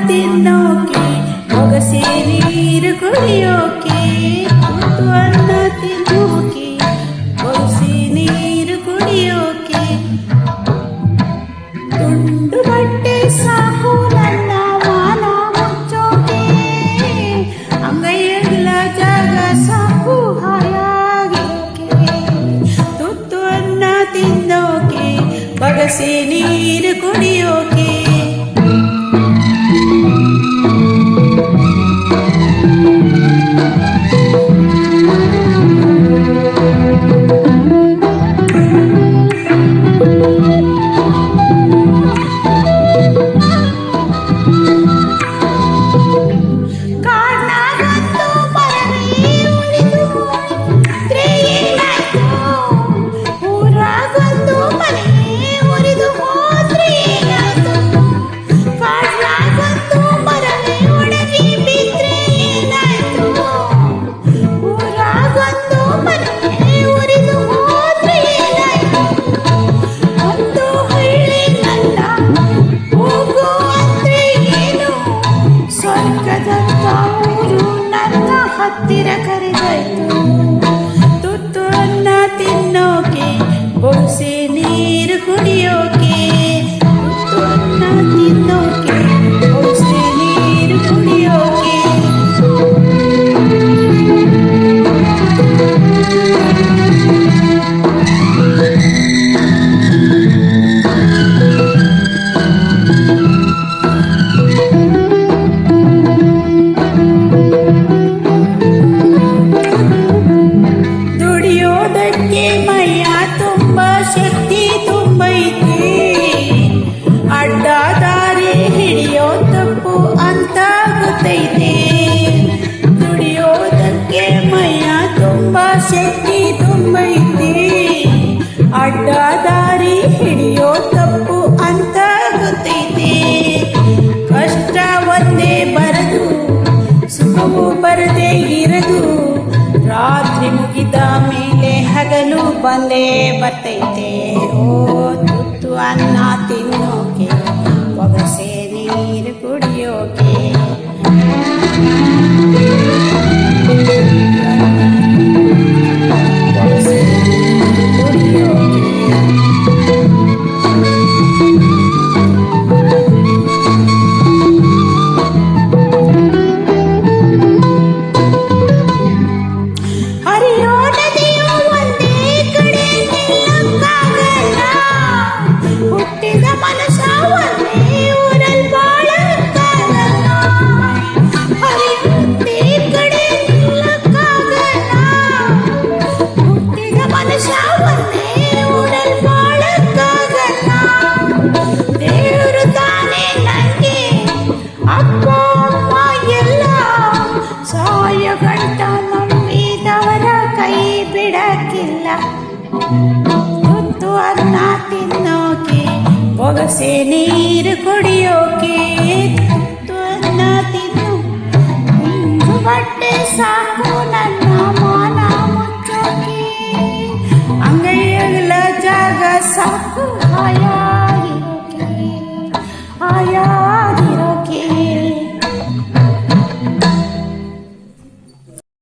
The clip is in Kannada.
ತಿನ್ನೋಕೆ ಹೊಗಸಿ ನೀರು ಕುಡಿಯೋಕೆ ತುತ್ತು ಅನ್ನ ತಿನ್ನೋಕೆ ಹೊಗಸಿ ನೀರು ಕುಡಿಯೋಕೆ ತುಂಡು ಬಟ್ಟೆ ಸಾಕು ನನ್ನ ಮಾನ ಮುಚ್ಚೋಕೆ ಅಂಗೈಯಲ್ಲ ಜಾಗ ಸಾಕು ಹಾಯಾಗಿರೋಕೆ ತುತ್ತು ಅನ್ನ ತಿನ್ನೋಕೆ ಹೊಗಸಿ ನೀರು ಕುಡಿಯೋಕೆ ಹತ್ತಿರ ಕರೆದೊಯ್ತು ತುತ್ತು ಅನ್ನ ತಿನ್ನೋಕೆ ಹೊಗಸಿ ನೀರು ಕುಡಿಯೋಕೆ ತುತ್ತು ಅನ್ನ ತಿನ್ನೋಕೆ ಹೊಗಸಿ ನೀರು ಕುಡಿಯೋಕೆ ಮೈಯ ತುಂಬ ಶಕ್ತಿ ತುಂಬೈತೆ ಅಡ್ಡ ದಾರಿ ಹಿಡಿಯೋ ತಪ್ಪು ಅಂತ ಗೊತ್ತೈತೆ ದುಡಿಯೋದಕ್ಕೆ ಮೈಯ ತುಂಬ ಶಕ್ತಿ ತುಂಬೈತೆ ಅಡ್ಡ ದಾರಿ ಹಿಡಿಯೋ ತಪ್ಪು ಅಂತ ಗೊತ್ತೈತೆ ಕಷ್ಟ ಒಂದೇ ಬರದು ಸುಖವು ಬರದೇ ಇರದು ರಾತ್ರಿ ಮುಗಿದ ಮೇಲೆ ಹಗಲು ಬಂದೇ ಬರ್ತೈತೆ ಓ ತುತ್ತು ಅನ್ನ ತಿನ್ನೋಕೆ ಹೊಗಸೆ ನೀರು ಕುಡಿಯೋಕೆ ಹೊಗಸೆ ನೀರು ಕುಡಿಯೋಕೆ ತುತ್ತು ಅನ್ನ ತಿನ್ನೋಕೆ ಹೊಗಸೆ ನೀರು ಕುಡಿಯೋಕೆ ತುತ್ತು ಅನ್ನ ತಿನ್ನು ಬಟ್ಟೆ ಸಾಕು ನನ್ನ ಮಾನ ಮುಚ್ಚೋಕೆ ಅಂಗೈಯಲ್ಲ ಜಾಗ ಸಾಕು